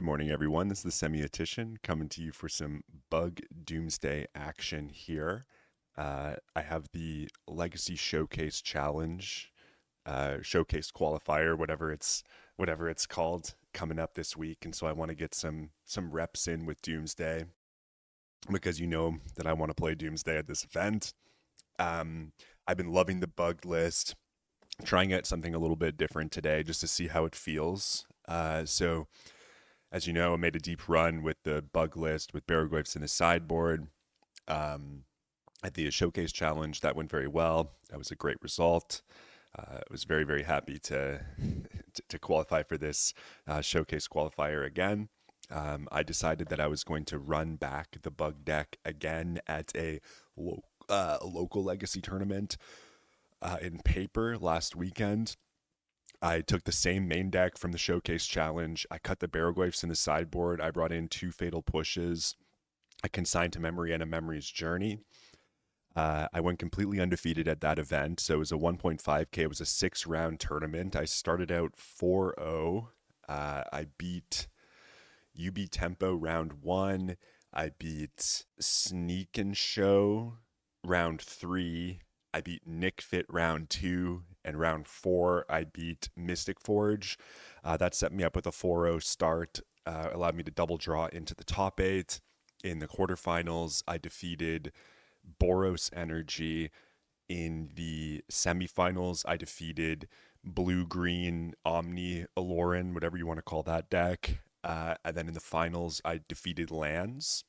morning, everyone. This is the Semiotician coming to you for some bug Doomsday action here. I have the Legacy Showcase Challenge, Showcase Qualifier, whatever it's called, coming up this week, and so I want to get some reps in with Doomsday because you know that I want to play Doomsday at this event. I've been loving the bug list, trying out something a little bit different today just to see how it feels. So as you know, I made a deep run with the bug list with Barrowglyphs in the sideboard. At the Showcase Challenge, that went very well. That was a great result. I was very, very happy to to qualify for this Showcase Qualifier again. I decided that I was going to run back the bug deck again at a local Legacy tournament in paper last weekend. I took the same main deck from the Showcase Challenge. I cut the Barrowglyphs in the sideboard. I brought in 2 Fatal Pushes. I consigned to Memory and a Memory's Journey. I went completely undefeated at that event. So it was a 1.5K. It was a 6-round tournament. I started out 4-0. I beat UB Tempo round 1. I beat Sneak and Show round 3. I beat Nick Fit round 2. And round 4, I beat Mystic Forge. That set me up with a 4-0 start, allowed me to double draw into the top 8. In the quarterfinals, I defeated Boros Energy. In the semifinals, I defeated Blue-Green Omni Aloran, whatever you want to call that deck. And then in the finals, I defeated Lands.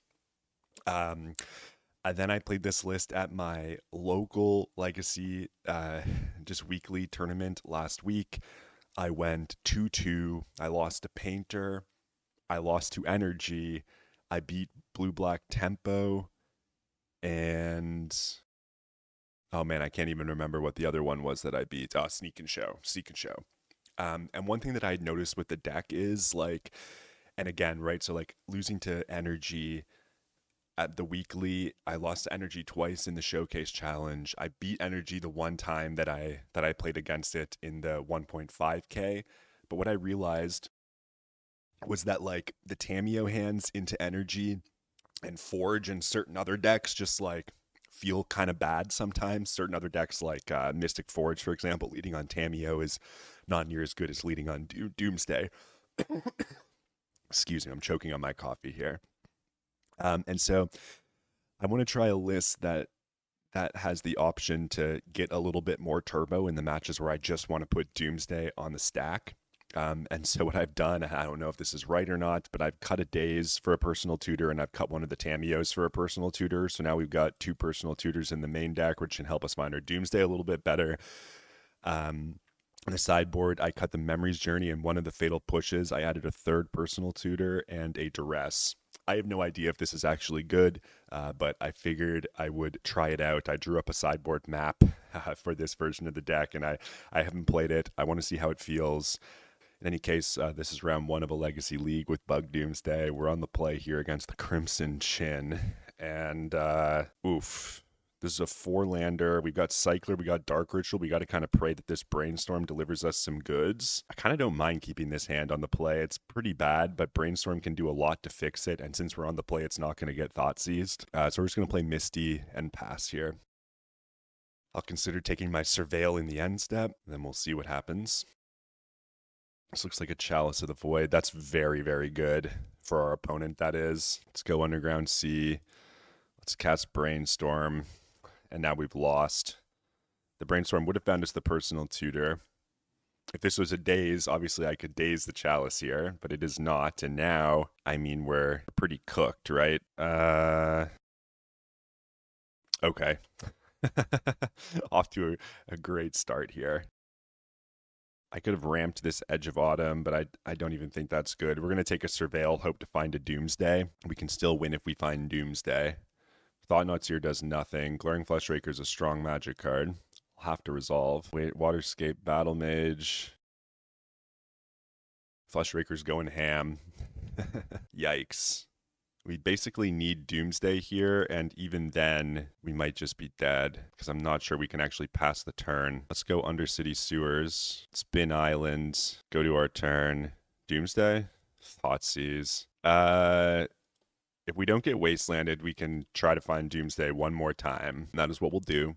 And then I played this list at my local Legacy just weekly tournament last week. I went 2-2. I lost to Painter. I lost to Energy. I beat Blue-Black Tempo. And oh man, I can't even remember what the other one was that I beat. Sneak and Show. And one thing that I noticed with the deck is like, and again, right, so like losing to Energy at the weekly, I lost to Energy twice in the Showcase Challenge. I beat Energy the one time that I played against it in the 1.5K. But what I realized was that like the Tamiyo hands into Energy and Forge and certain other decks just like feel kind of bad sometimes. Certain other decks like Mystic Forge, for example, leading on Tamiyo is not near as good as leading on Doomsday. Excuse me, I'm choking on my coffee here. And so I want to try a list that has the option to get a little bit more turbo in the matches where I just want to put Doomsday on the stack. And so what I've done, I don't know if this is right or not, but I've cut a Daze for a personal tutor and I've cut one of the Tamiyos for a personal tutor. So now we've got 2 personal tutors in the main deck, which can help us find our Doomsday a little bit better. On the sideboard, I cut the Memory's Journey and one of the Fatal Pushes. I added a 3rd personal tutor and a Duress. I have no idea if this is actually good, but I figured I would try it out. I drew up a sideboard map for this version of the deck, and I haven't played it. I want to see how it feels. In any case, this is round 1 of a Legacy League with Bug Doomsday. We're on the play here against the Crimson Chin, and this is a 4-lander. We've got Cycler, we got Dark Ritual. We got to kind of pray that this Brainstorm delivers us some goods. I kind of don't mind keeping this hand on the play. It's pretty bad, but Brainstorm can do a lot to fix it. And since we're on the play, it's not going to get Thought Seized. So we're just going to play Misty and pass here. I'll consider taking my Surveil in the end step, and then we'll see what happens. This looks like a Chalice of the Void. That's very, very good for our opponent, that is. Let's go Underground Sea. Let's cast Brainstorm. And now we've lost. The Brainstorm would have found us the personal tutor. If this was a Daze, obviously I could Daze the Chalice here, but it is not. And now, I mean, we're pretty cooked, right? Okay. Off to a great start here. I could have ramped this Edge of Autumn, but I don't even think that's good. We're going to take a Surveil, hope to find a Doomsday. We can still win if we find Doomsday. Thought-Knot Seer does nothing. Glaring Fleshraker is a strong magic card. I'll have to resolve. Wait, Waterscape, Battle Mage. Fleshraker's going ham. Yikes. We basically need Doomsday here, and even then, we might just be dead, because I'm not sure we can actually pass the turn. Let's go Undercity Sewers. Spin Island. Go to our turn. Doomsday? Thoughtseize. If we don't get wastelanded, we can try to find Doomsday one more time. That is what we'll do.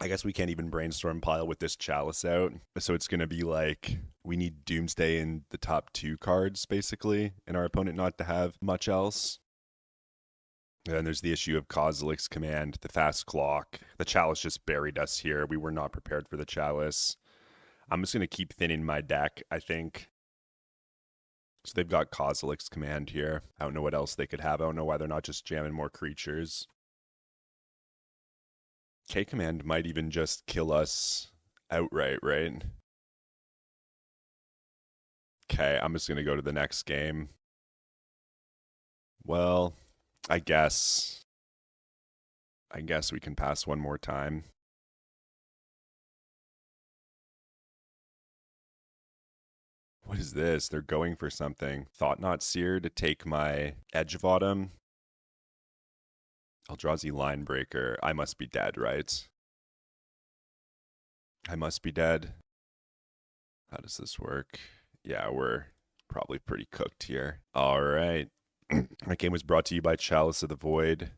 I guess we can't even brainstorm pile with this chalice out. So it's going to be like we need Doomsday in the top 2 cards, basically, and our opponent not to have much else. And then there's the issue of Kozilek's Command, the fast clock. The chalice just buried us here. We were not prepared for the chalice. I'm just going to keep thinning my deck, I think. So they've got Kozilek's Command here. I don't know what else they could have. I don't know why they're not just jamming more creatures. K-Command might even just kill us outright, right? Okay, I'm just going to go to the next game. Well, I guess we can pass one more time. What is this? They're going for something. Thought Not Seer to take my Edge of Autumn. Eldrazi Linebreaker. I must be dead, right? I must be dead. How does this work? Yeah, we're probably pretty cooked here. All right. My game was brought to you by Chalice of the Void.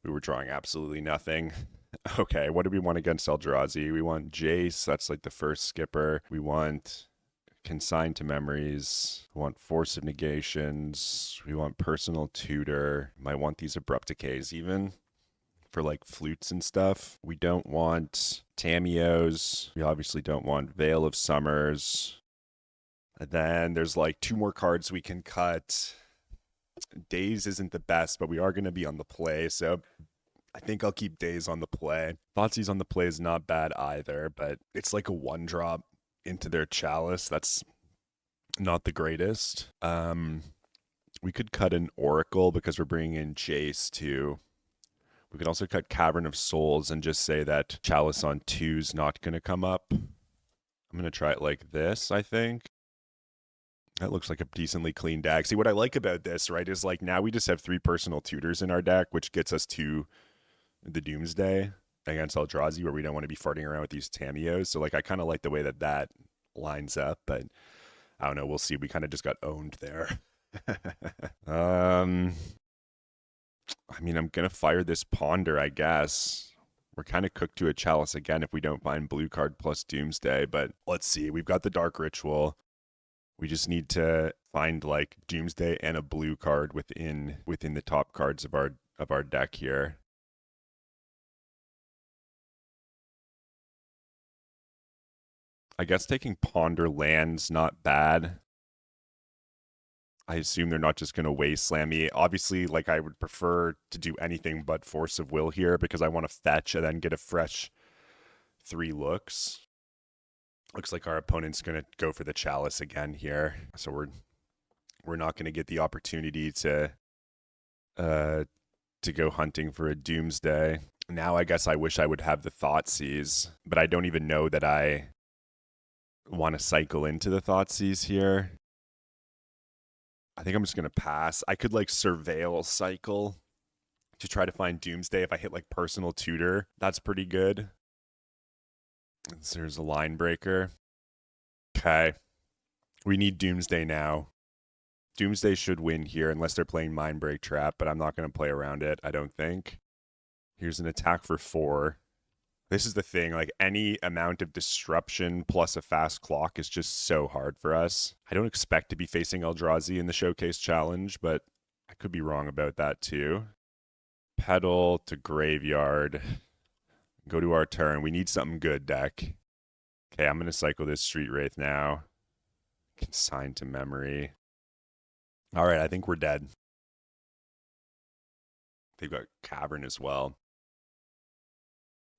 We were drawing absolutely nothing. Okay, what do we want against Eldrazi? We want Jace. That's like the first skipper. We want Consign to Memories. We want Force of Negations. We want Personal Tutor. Might want these Abrupt Decays even for like flutes and stuff. We don't want Tamios. We obviously don't want Veil of Summers. And then there's like 2 more cards we can cut. Days isn't the best, but we are going to be on the play, so I think I'll keep Days on the play. Thoughtseize on the play is not bad either, but it's like a 1-drop into their chalice. That's not the greatest. We could cut an Oracle because we're bringing in Jace too. We could also cut Cavern of Souls and just say that chalice on 2's not going to come up. I'm going to try it like this, I think. That looks like a decently clean deck. See, what I like about this, right, is like now we just have 3 Personal Tutors in our deck, which gets us to the Doomsday against Eldrazi, where we don't want to be farting around with these Tamios. So, like, I kind of like the way that that lines up, but I don't know. We'll see. We kind of just got owned there. I mean, I'm going to fire this Ponder, I guess. We're kind of cooked to a chalice again if we don't find blue card plus Doomsday, but let's see. We've got the Dark Ritual. We just need to find like Doomsday and a blue card within the top cards of our deck here. I guess taking Ponder land's not bad. I assume they're not just going to waste slam me. Obviously, like I would prefer to do anything but Force of Will here because I want to fetch and then get a fresh 3 looks. Looks like our opponent's going to go for the chalice again here. So we're not going to get the opportunity to go hunting for a Doomsday. Now I guess I wish I would have the Thoughtseize, but I don't even know that I want to cycle into the Thoughtseize here. I think I'm just going to pass. I could like Surveil cycle to try to find Doomsday if I hit like Personal Tutor. That's pretty good. There's a line breaker. Okay. We need Doomsday now. Doomsday should win here unless they're playing Mindbreak Trap, but I'm not going to play around it, I don't think. Here's an attack for 4. This is the thing, like any amount of disruption plus a fast clock is just so hard for us. I don't expect to be facing Eldrazi in the Showcase Challenge, but I could be wrong about that too. Pedal to Graveyard. Go to our turn. We need something good, deck. Okay, I'm going to cycle this Street Wraith now. Consign to Memory. All right, I think we're dead. They've got Cavern as well.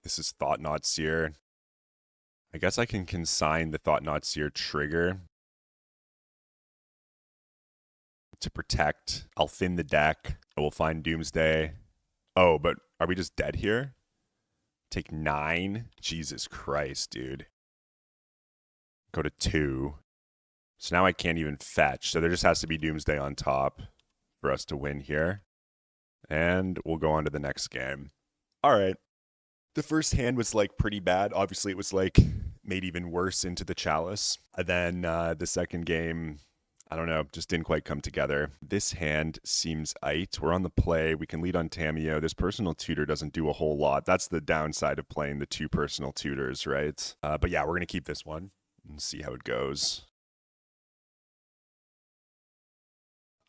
This is Thought Not Seer. I guess I can consign the Thought Not Seer trigger to protect. I'll thin the deck. We'll find Doomsday. Oh, but are we just dead here? Take 9? Jesus Christ, dude. Go to 2. So now I can't even fetch. So there just has to be Doomsday on top for us to win here. And we'll go on to the next game. All right. The first hand was like pretty bad. Obviously, it was like made even worse into the chalice. And then the second game, I don't know, just didn't quite come together. This hand seems aight. We're on the play. We can lead on Tamiyo. This personal tutor doesn't do a whole lot. That's the downside of playing the two personal tutors, right? But yeah, we're going to keep this one and see how it goes.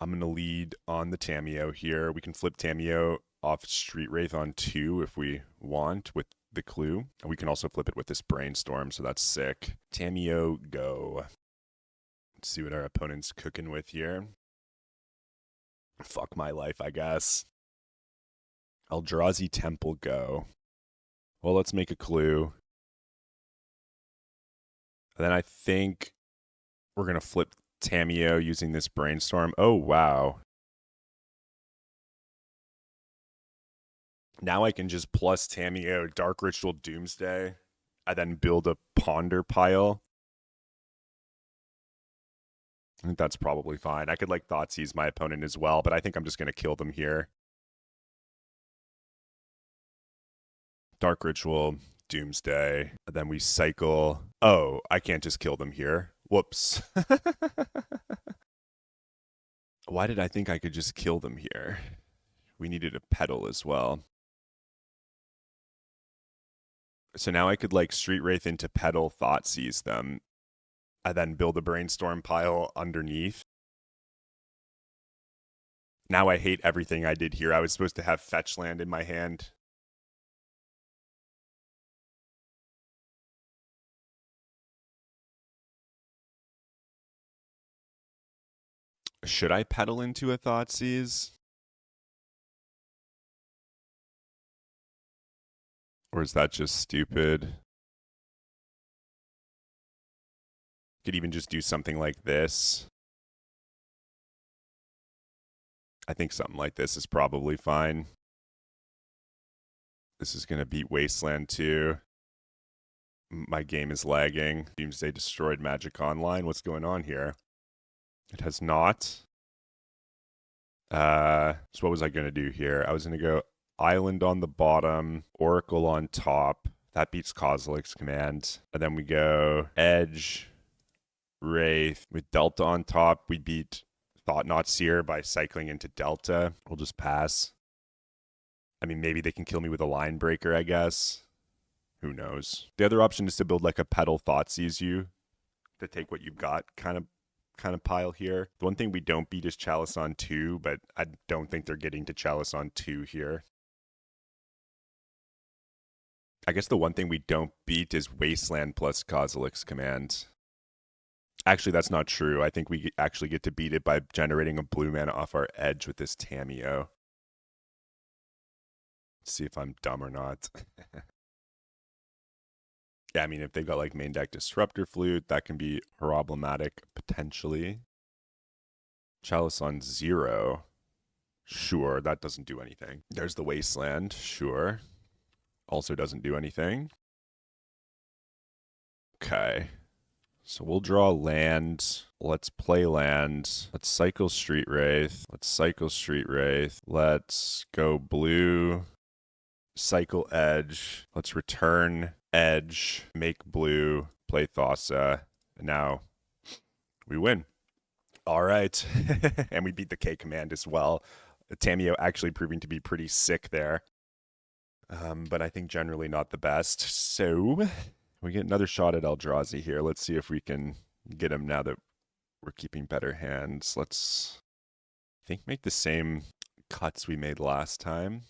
I'm going to lead on the Tamiyo here. We can flip Tamiyo off Street Wraith on 2 if we want with the clue. And we can also flip it with this Brainstorm, so that's sick. Tamiyo, go. Let's see what our opponent's cooking with here. Fuck my life, I guess. Eldrazi Temple, go. Well, let's make a clue. And then I think we're going to flip Tamiyo using this Brainstorm. Oh, wow. Now I can just plus Tamiyo, Dark Ritual Doomsday, and then build a Ponder pile. I think that's probably fine. I could like Thoughtseize my opponent as well, but I think I'm just going to kill them here. Dark Ritual, Doomsday, and then we cycle. Oh, I can't just kill them here. Whoops. Why did I think I could just kill them here? We needed a pedal as well. So now I could like Street Wraith into pedal, Thoughtseize them, and then build a Brainstorm pile underneath. Now I hate everything I did here. I was supposed to have fetch land in my hand. Should I pedal into a Thoughtseize? Or is that just stupid? Could even just do something like this. I think something like this is probably fine. This is going to beat Wasteland 2. My game is lagging. Doomsday destroyed Magic Online. What's going on here? It has not. So what was I going to do here? I was going to go Island on the bottom, Oracle on top. That beats Kozilek's Command. And then we go Edge, Wraith. With Delta on top, we beat Thought Not Seer by cycling into Delta. We'll just pass. I mean, maybe they can kill me with a Line Breaker, I guess. Who knows? The other option is to build like a pedal Thoughtseize you to take what you've got kind of pile here. The one thing we don't beat is Chalice on 2, but I don't think they're getting to Chalice on 2 here. I guess the one thing we don't beat is Wasteland plus Kozilek's Command. Actually, that's not true. I think we actually get to beat it by generating a blue mana off our Edge with this Tamiyo. Let's see if I'm dumb or not. Yeah, I mean, if they've got like main deck Disruptor Flute, that can be problematic potentially. Chalice on 0. Sure, that doesn't do anything. There's the Wasteland. Sure. Also doesn't do anything. Okay. So we'll draw land. Let's play land. Let's cycle Street Wraith. Let's cycle Street Wraith. Let's go blue. Cycle Edge. Let's return Edge. Make blue. Play Thassa. And now we win. All right. And we beat the K command as well. Tamiyo actually proving to be pretty sick there. But I think generally not the best. So we get another shot at Eldrazi here. Let's see if we can get him now that we're keeping better hands. Let's, I think, make the same cuts we made last time.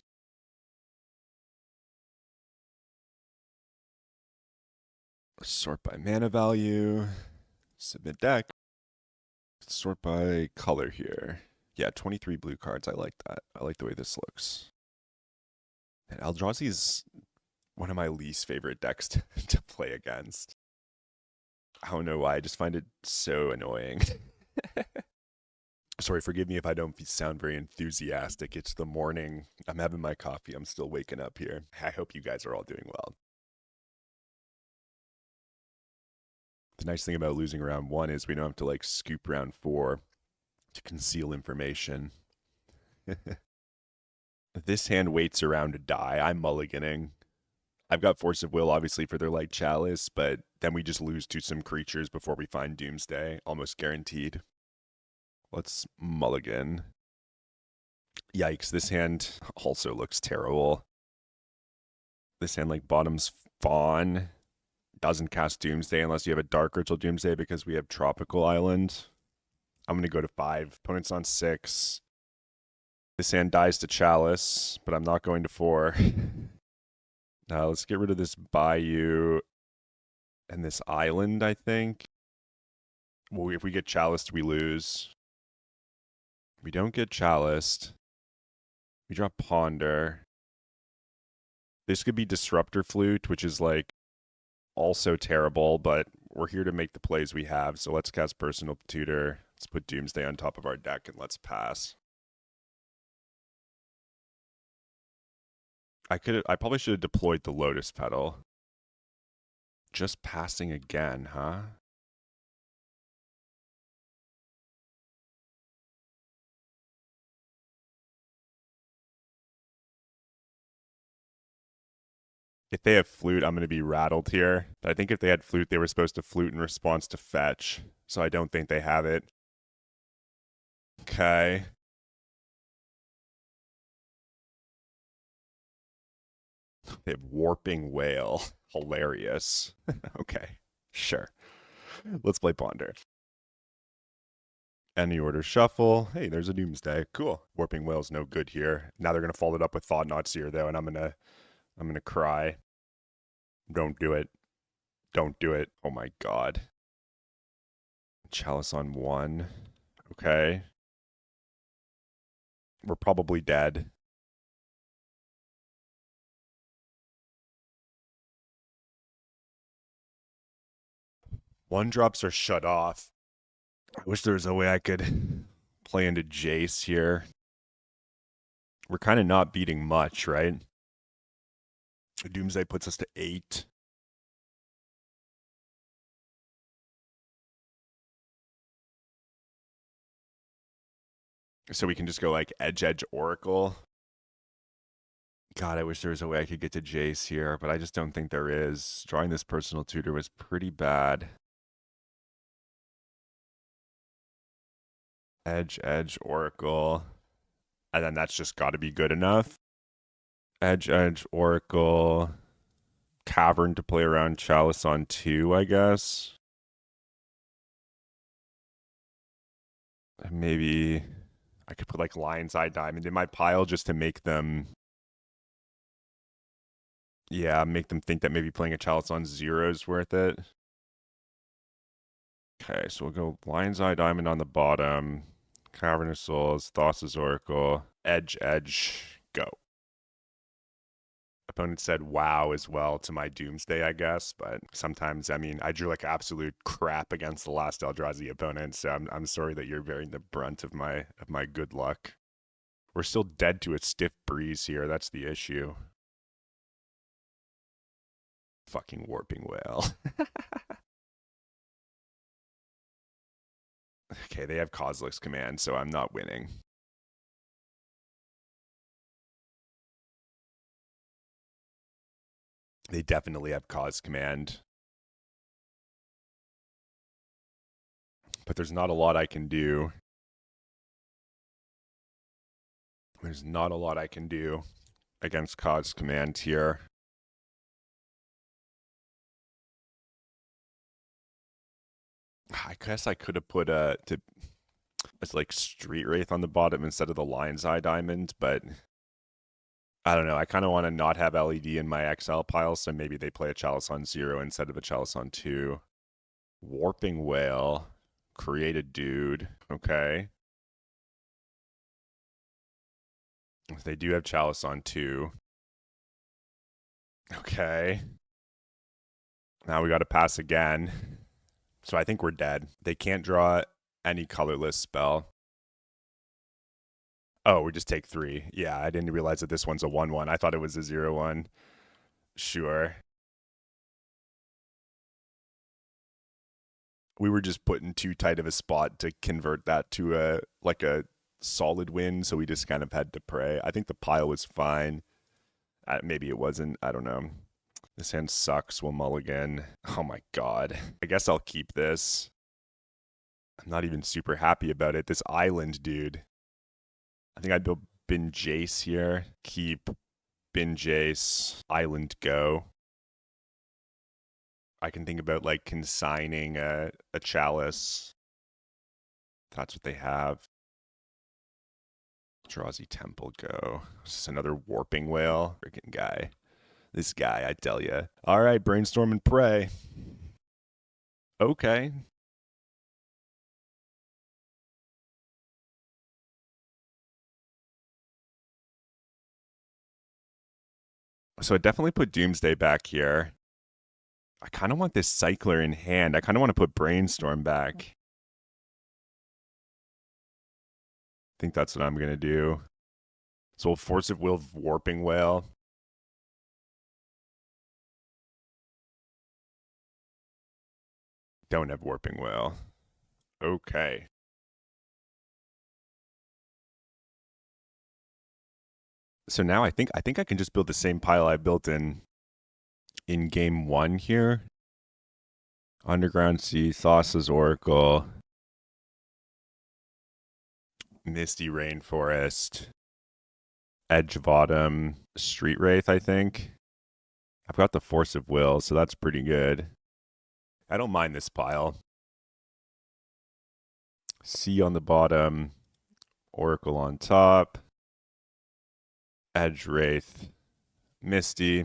Sort by mana value. Submit deck. Sort by color here. Yeah, 23 blue cards. I like that. I like the way this looks. And Eldrazi is one of my least favorite decks to play against. I don't know why. I just find it so annoying. Sorry, forgive me if I don't sound very enthusiastic. It's the morning. I'm having my coffee. I'm still waking up here. I hope you guys are all doing well. The nice thing about losing round 1 is we don't have to like scoop round 4 to conceal information. This hand waits around to die. I'm mulliganing. I've got Force of Will, obviously, for their like Chalice, but then we just lose to some creatures before we find Doomsday, almost guaranteed. Let's mulligan. Yikes, this hand also looks terrible. This hand like bottoms Fawn. Doesn't cast Doomsday unless you have a Dark Ritual Doomsday because we have Tropical Island. I'm going to go to 5. Opponent's on 6. This hand dies to Chalice, but I'm not going to 4. Now let's get rid of this Bayou and this Island, I think. Well, if we get Chaliced, we lose. We don't get Chaliced. We drop Ponder. This could be Disruptor Flute, which is like also terrible, but we're here to make the plays we have. So let's cast Personal Tutor. Let's put Doomsday on top of our deck and let's pass. I probably should have deployed the Lotus Petal. Just passing again, huh? If they have Flute, I'm going to be rattled here. But I think if they had Flute, they were supposed to Flute in response to Fetch. So I don't think they have it. Okay. They have Warping Whale. Hilarious. Okay, sure. Let's play Ponder. Any order shuffle. Hey, there's a Doomsday. Cool. Warping Whale's no good here. Now they're gonna follow it up with Thought-Knot Seer though, and I'm gonna cry. Don't do it. Don't do it. Oh my god. Chalice on 1. Okay. We're probably dead. One drops are shut off. I wish there was a way I could play into Jace here. We're kind of not beating much, right? Doomsday puts us to 8. So we can just go like Edge Oracle. God, I wish there was a way I could get to Jace here, but I just don't think there is. Drawing this Personal Tutor was pretty bad. Edge Oracle. And then that's just got to be good enough. Edge Oracle. Cavern to play around Chalice on 2, I guess. Maybe I could put like Lion's Eye Diamond in my pile just to make them, yeah, make them think that maybe playing a Chalice on 0 is worth it. Okay, so we'll go Lion's Eye Diamond on the bottom, Cavern of Souls, Thassa's Oracle, Edge, go. Opponent said wow as well to my Doomsday, I guess, but sometimes, I mean, I drew like absolute crap against the last Eldrazi opponent, so I'm sorry that you're bearing the brunt of my good luck. We're still dead to a stiff breeze here, that's the issue. Fucking Warping Whale. Okay, they have Causeless Command, so I'm not winning. They definitely have Cause Command. But there's not a lot I can do. There's not a lot I can do against Cause Command here. I guess I could have put it's like Street Wraith on the bottom instead of the Lion's Eye Diamond, but I don't know. I kind of want to not have LED in my XL pile, so maybe they play a Chalice on 0 instead of a Chalice on 2. Warping Whale. Create a dude. Okay. They do have Chalice on 2. Okay. Now we got to pass again. So I think we're dead. They can't draw any colorless spell. Oh, we just take 3. Yeah, I didn't realize that this one's a 1/1. I thought it was a 0/1. Sure. We were just put in too tight of a spot to convert that to a solid win, so we just kind of had to pray. I think the pile was fine. Maybe it wasn't. I don't know. This hand sucks. We'll mulligan. Oh my god. I guess I'll keep this. I'm not even super happy about it. This island, dude. I think I'd build Bin Jace here. Keep Bin Jace, island go. I can think about like consigning a chalice. That's what they have. Eldrazi Temple go. Is this another warping whale? Freaking guy. This guy, I tell ya. All right, brainstorm and pray. Okay. So I definitely put Doomsday back here. I kind of want this Cycler in hand. I kind of want to put Brainstorm back. I think that's what I'm going to do. So we'll Force of Will Warping Whale. Don't have Warping Whale. Okay. So now I think I can just build the same pile I built in game 1 here. Underground Sea, Thassa's Oracle, Misty Rainforest, Edge of Autumn, Street Wraith, I think. I've got the Force of Will, so that's pretty good. I don't mind this pile. Sea on the bottom, Oracle on top, Edge Wraith, Misty.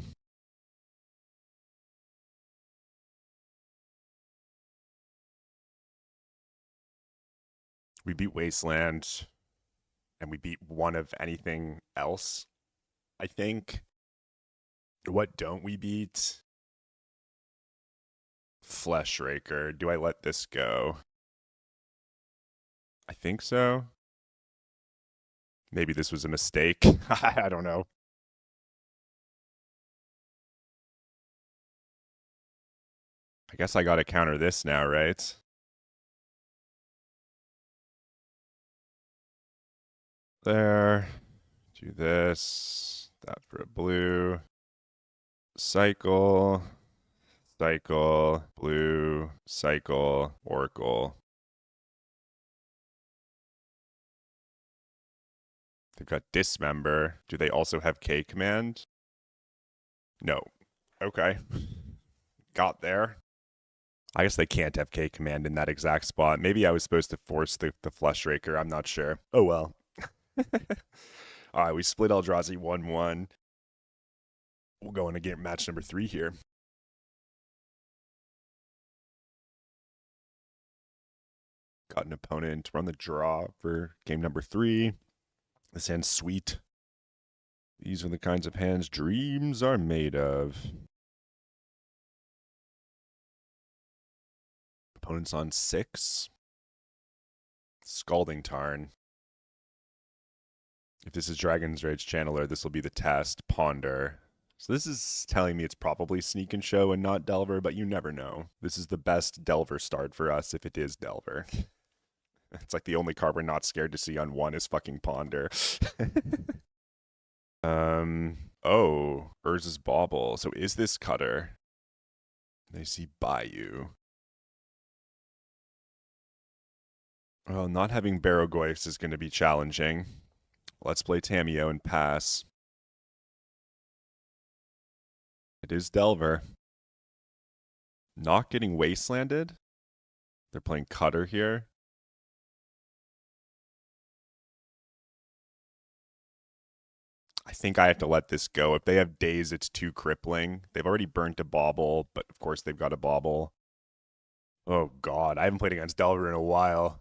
We beat Wasteland, and we beat one of anything else, I think. What don't we beat? Fleshraker. Do I let this go? I think so. Maybe this was a mistake. I don't know. I guess I gotta counter this now, right? There. Do this. That for a blue. Cycle. Cycle. Blue. Cycle. Oracle. They've got Dismember. Do they also have K command? No. Okay. Got there. I guess they can't have K command in that exact spot. Maybe I was supposed to force the Fleshraker. I'm not sure. Oh well. All right, we split Eldrazi 1-1. We'll go into game match number 3 here. Got an opponent. Run the draw for game number 3. This hand's sweet. These are the kinds of hands dreams are made of. Opponent's on 6. Scalding Tarn. If this is Dragon's Rage Channeler, this will be the test. Ponder. So this is telling me it's probably Sneak and Show and not Delver, but you never know. This is the best Delver start for us if it is Delver. It's like the only card we're not scared to see on 1 is fucking Ponder. Oh, Urza's Bauble. So is this Cutter? They see Bayou. Well, not having Barrogoyfs is going to be challenging. Let's play Tamiyo and pass. It is Delver. Not getting Wastelanded. They're playing Cutter here. I think I have to let this go. If they have Daze, it's too crippling. They've already burnt a Bauble, but of course they've got a Bauble. Oh god, I haven't played against Delver in a while.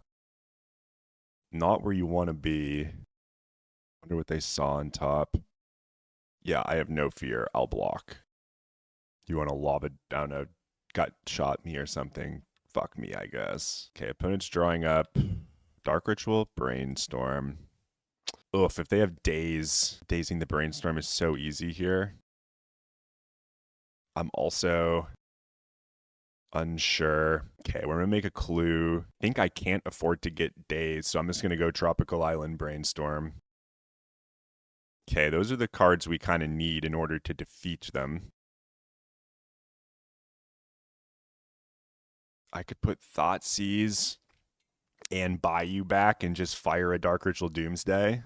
Not where you want to be. Wonder what they saw on top. Yeah, I have no fear. I'll block. You want to lob it down a gut shot me or something? Fuck me, I guess. Okay, opponent's drawing up. Dark Ritual, Brainstorm. Oof, if they have Daze, dazing the Brainstorm is so easy here. I'm also unsure. Okay, we're going to make a clue. I think I can't afford to get Daze, so I'm just going to go Tropical Island Brainstorm. Okay, those are the cards we kind of need in order to defeat them. I could put Thoughtseize. and buy you back and just fire a Dark Ritual Doomsday.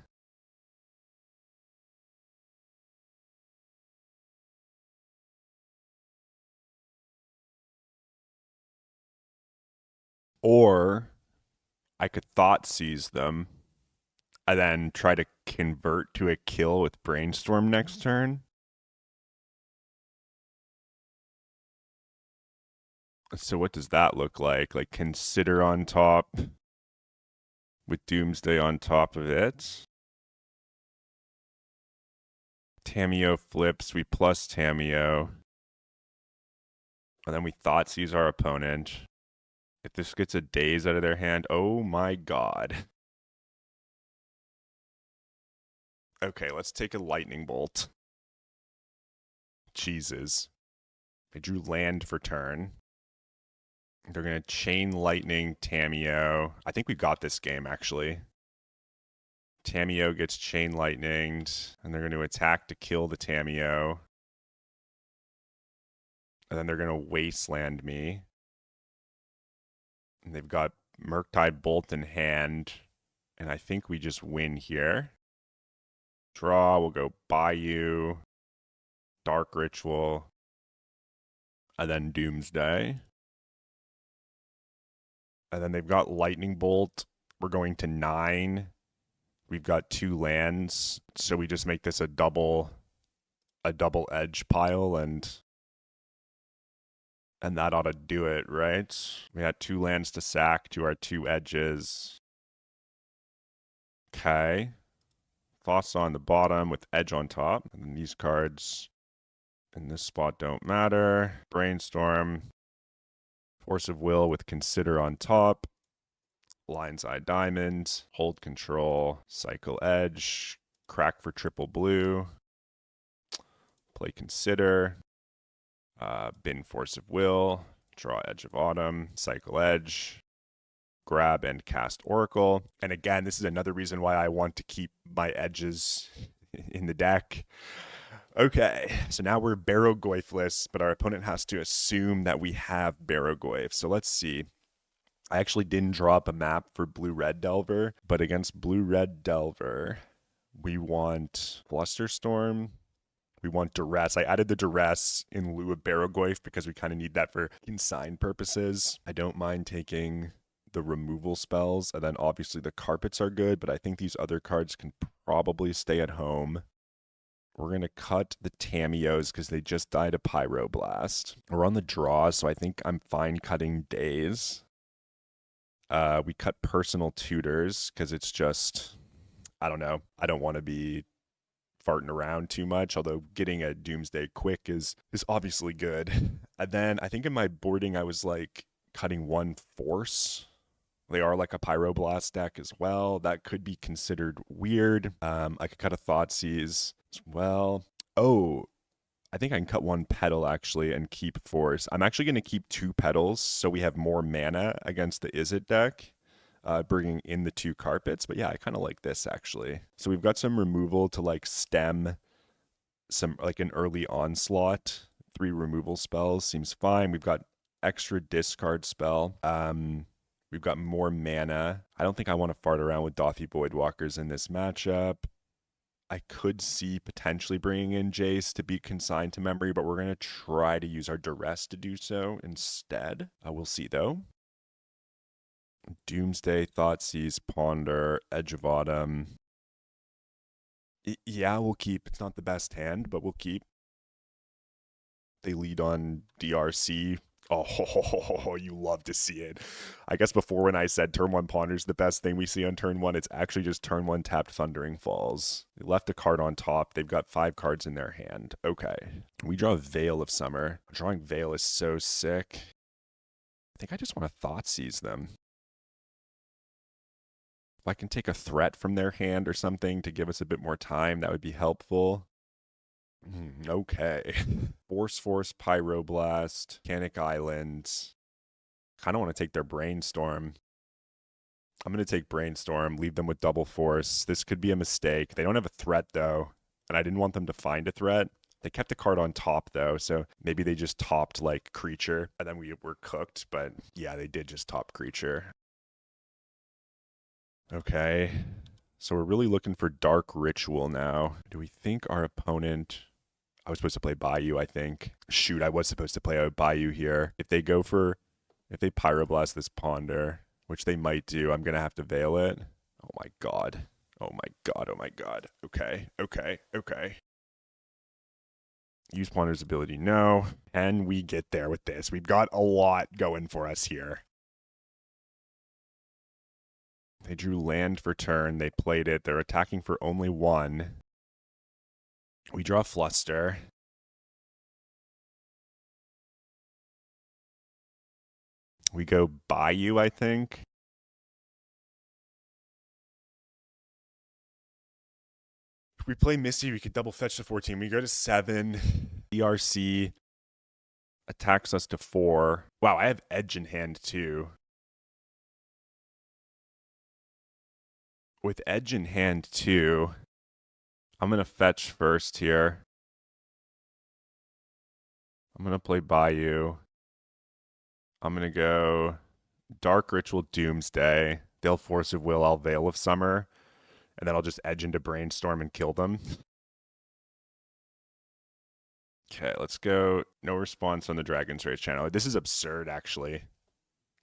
Or I could Thought Seize them and then try to convert to a kill with Brainstorm next turn. So what does that look like? Like Consider on top with Doomsday on top of it. Tamiyo flips, we plus Tamiyo. And then we Thought Seize our opponent. If this gets a Daze out of their hand, oh my god. Okay, let's take a Lightning Bolt. Jesus. They drew land for turn. They're going to Chain Lightning Tamiyo. I think we got this game, actually. Tamiyo gets Chain Lightninged, and they're going to attack to kill the Tamiyo. And then they're going to Wasteland me. And they've got Murktide Bolt in hand, and I think we just win here. Draw, we'll go Bayou, Dark Ritual, and then Doomsday. And then they've got Lightning Bolt. We're going to 9. We've got 2 lands, so we just make this a double edge pile, and that ought to do it, right? We got 2 lands to sack to our 2 edges. Okay. Fossa on the bottom with edge on top. And then these cards in this spot don't matter. Brainstorm. Force of Will with Consider on top. Lion's Eye Diamond. Hold Control. Cycle Edge. Crack for triple blue. Play Consider. Bin Force of Will. Draw Edge of Autumn. Cycle Edge. Grab and cast Oracle. And again, this is another reason why I want to keep my edges in the deck. Okay, so now we're Barrow-Goyfless, but our opponent has to assume that we have Barrow-Goyf. So let's see. I actually didn't draw up a map for Blue-Red Delver, but against Blue-Red Delver, we want Flusterstorm. We want Duress. I added the Duress in lieu of Barrow-Goyf because we kind of need that for consign purposes. I don't mind taking the removal spells, and then obviously the carpets are good, but I think these other cards can probably stay at home. We're going to cut the Tamiyos because they just died a Pyroblast. We're on the draw, so I think I'm fine cutting Days. We cut Personal Tutors because it's just, I don't know. I don't want to be farting around too much, although getting a Doomsday quick is obviously good. And then I think in my boarding I was like cutting 1 Force. They are like a Pyroblast deck as well. That could be considered weird. I could cut a Thoughtseize as well. Oh, I think I can cut 1 Petal actually and keep Force. I'm actually going to keep 2 Petals so we have more mana against the Izzet deck, bringing in the 2 carpets. But yeah, I kind of like this actually. So we've got some removal to like stem some like an early onslaught. 3 removal spells seems fine. We've got extra discard spell. We've got more mana. I don't think I want to fart around with Dothy Voidwalkers in this matchup. I could see potentially bringing in Jace to be consigned to memory, but we're going to try to use our Duress to do so instead. We'll see, though. Doomsday, Thoughtseize, Ponder, Edge of Autumn. Yeah, we'll keep. It's not the best hand, but we'll keep. They lead on DRC. Oh, you love to see it. I guess before when I said turn 1 Ponder's the best thing we see on turn 1, it's actually just turn 1 tapped Thundering Falls. They left a card on top. They've got 5 cards in their hand. Okay. We draw Veil of Summer. Drawing Veil is so sick. I think I just want to Thoughtseize them. If I can take a threat from their hand or something to give us a bit more time, that would be helpful. Okay. Force, Pyroblast, Volcanic Island. Kind of want to take their Brainstorm. I'm going to take Brainstorm, leave them with double Force. This could be a mistake. They don't have a threat, though, and I didn't want them to find a threat. They kept a card on top, though, so maybe they just topped, like, Creature, and then we were cooked. But, yeah, they did just top Creature. Okay. So we're really looking for Dark Ritual now. Do we think our opponent... I was supposed to play Bayou, I think. Shoot, I was supposed to play a Bayou here. If they Pyroblast this Ponder, which they might do, I'm going to have to Veil it. Oh my god. Oh my god, oh my god. Okay. Use Ponder's ability, no. Can we get there with this? We've got a lot going for us here. They drew land for turn. They played it. They're attacking for only 1. We draw Fluster. We go Bayou, I think. If we play Misty, we could double fetch to 14. We go to 7. ERC attacks us to 4. Wow, I have Edge in hand too. With Edge in hand too, I'm going to fetch first here. I'm going to play Bayou. I'm going to go Dark Ritual Doomsday. They'll Force of Will, I'll Veil of Summer. And then I'll just Edge into Brainstorm and kill them. Okay, let's go. No response on the Dragon's Rage channel. This is absurd, actually.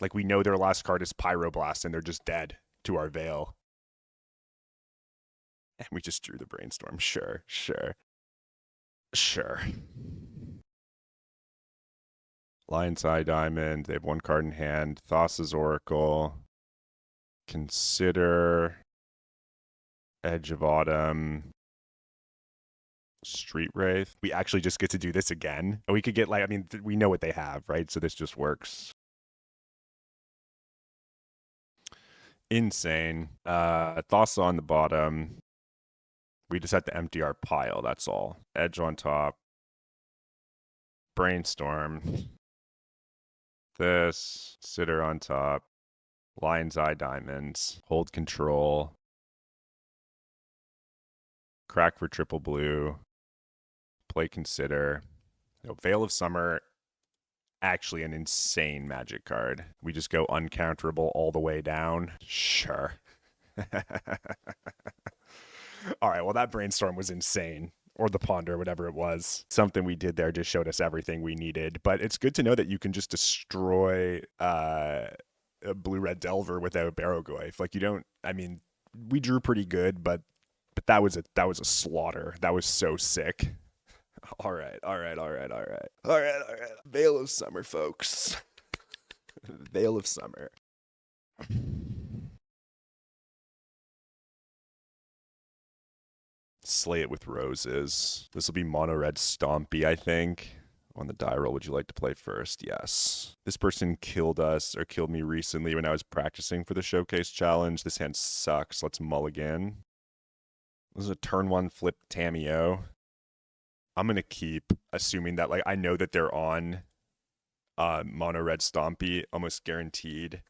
Like, we know their last card is Pyroblast, and they're just dead to our Veil. And we just drew the Brainstorm. Sure. Lion's Eye Diamond. They have 1 card in hand. Thassa's Oracle. Consider Edge of Autumn. Street Wraith. We actually just get to do this again. We could get, like, I mean, we know what they have, right? So this just works. Insane. Thassa on the bottom. We just have to empty our pile, that's all. Edge on top. Brainstorm. This. Sitter on top. Lion's Eye Diamonds. Hold control. Crack for triple blue. Play Consider. Veil of Summer, actually an insane Magic card. We just go uncounterable all the way down. Sure. All right, well, that Brainstorm was insane. Or the Ponder, whatever it was. Something we did there just showed us everything we needed. But it's good to know that you can just destroy a Blue-Red Delver without Barrogoyf. Like, you don't... I mean, we drew pretty good, but that was a slaughter. That was so sick. All right. Veil of Summer, folks. Veil of Summer. Slay it with roses. This will be mono red Stompy, I think. On the die roll, would you like to play first? Yes. This person killed me recently when I was practicing for the Showcase Challenge. This hand sucks. Let's mulligan. This is a turn 1 flip Tamiyo. I'm going to keep, assuming that, like, I know that they're on mono red Stompy, almost guaranteed.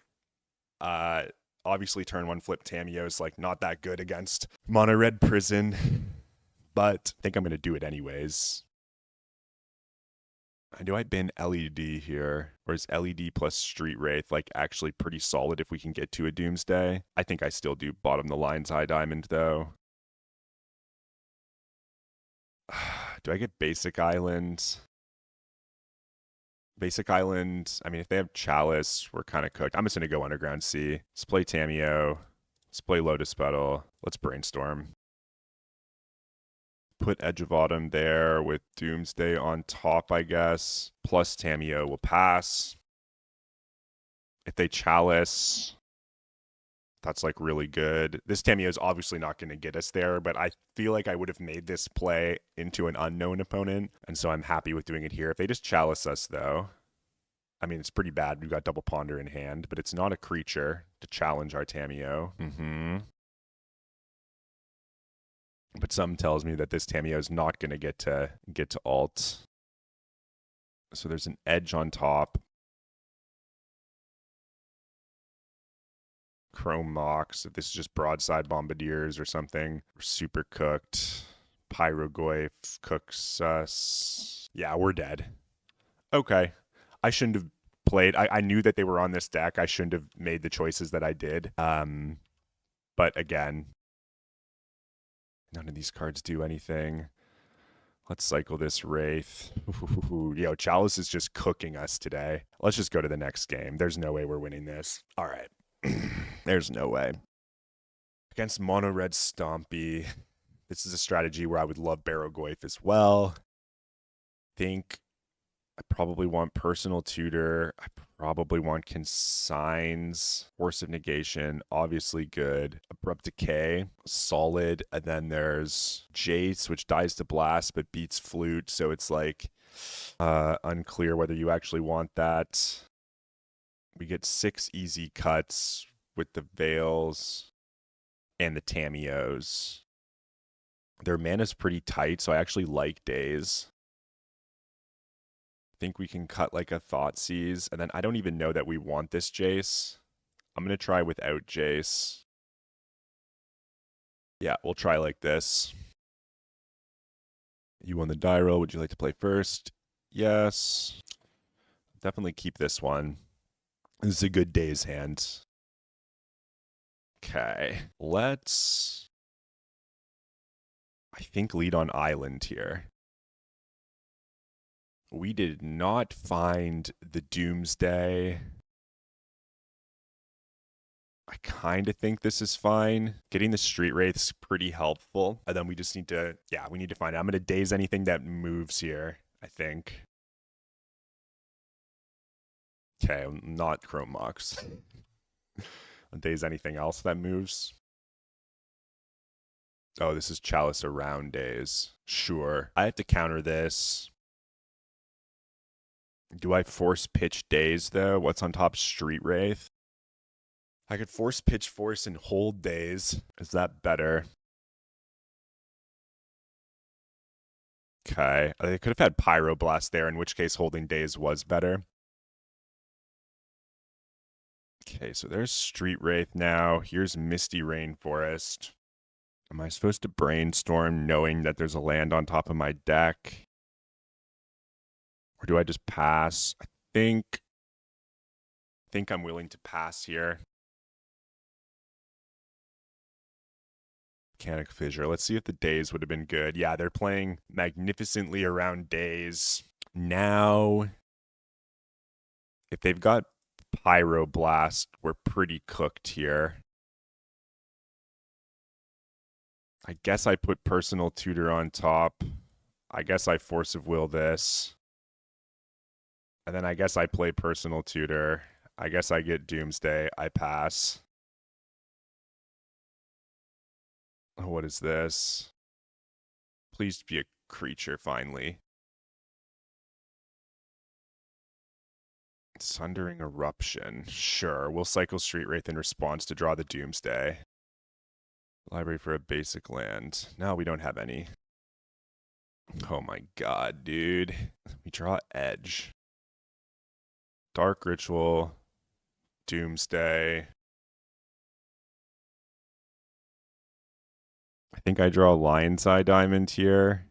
Obviously, turn 1 flip Tamiyo is, like, not that good against mono red Prison, but I think I'm going to do it anyways. Do I bin LED here? Or is LED plus Street Wraith, like, actually pretty solid if we can get to a Doomsday? I think I still do bottom the Lion's Eye Diamond, though. Do I get Basic Island? Basic Island, I mean, if they have Chalice, we're kind of cooked. I'm just going to go Underground Sea. Let's play Tamiyo. Let's play Lotus Petal. Let's Brainstorm. Put Edge of Autumn there with Doomsday on top, I guess. Plus Tamiyo will pass. If they Chalice, that's, like, really good. This Tamiyo is obviously not going to get us there, but I feel like I would have made this play into an unknown opponent, and so I'm happy with doing it here. If they just Chalice us, though, I mean, it's pretty bad. We've got double Ponder in hand, but it's not a creature to challenge our Tamiyo. But something tells me that this Tamiyo is not going to get to alt. So there's an Edge on top. Chrome Mox, if this is just Broadside Bombardiers or something. We're super cooked. Pyrogoyf cooks us. Yeah, we're dead. Okay. I shouldn't have played. I knew that they were on this deck. I shouldn't have made the choices that I did. But again, none of these cards do anything. Let's cycle this Wraith. Yo, Chalice is just cooking us today. Let's just go to the next game. There's no way we're winning this. All right. There's no way. Against Mono Red Stompy, this is a strategy where I would love Barrogoyf as well. Think I probably want Personal Tutor. I probably want Consigns. Force of Negation, obviously good. Abrupt Decay, solid. And then there's Jace, which dies to Blast but beats Flute. So it's like unclear whether you actually want that. We get 6 easy cuts with the Veils and the Tamios. Their mana's pretty tight, so I actually like Daze. Think we can cut like a Thoughtseize, and then I don't even know that we want this Jace. I'm going to try without Jace. Yeah, we'll try like this. You won the die roll. Would you like to play first? Yes. Definitely keep this one. This is a good Daze hand. Okay, let's, I think, lead on Island here. We did not find the Doomsday. I kind of think this is fine. Getting the Street Wraith's pretty helpful. And then we just need to, yeah, we need to find out. I'm going to Daze anything that moves here, I think. Okay, not Chrome Mox. I'll Daze anything else that moves. Oh, this is Chalice around Daze. Sure. I have to counter this. Do I force pitch Daze, though? What's on top? Street Wraith? I could force pitch force and hold Daze. Is that better? Okay. They could have had Pyroblast there, in which case holding Daze was better. Okay, so there's Street Wraith now. Here's Misty Rainforest. Am I supposed to Brainstorm knowing that there's a land on top of my deck? Or do I just pass? I think I'm willing to pass here. Mechanic Fissure. Let's see if the Daze would have been good. Yeah, they're playing magnificently around Daze. Now, if they've got Pyroblast, we're pretty cooked here. I guess I put Personal Tutor on top. I guess I Force of Will this. And then I guess I play Personal Tutor. I guess I get Doomsday. I pass. Oh, what is this? Please be a creature, finally. Sundering Eruption. Sure, we'll cycle Street Wraith in response to draw the Doomsday. Library for a basic land. No, we don't have any. Oh my god, dude. We draw Edge. Dark Ritual. Doomsday. I think I draw Lion's Eye Diamond here.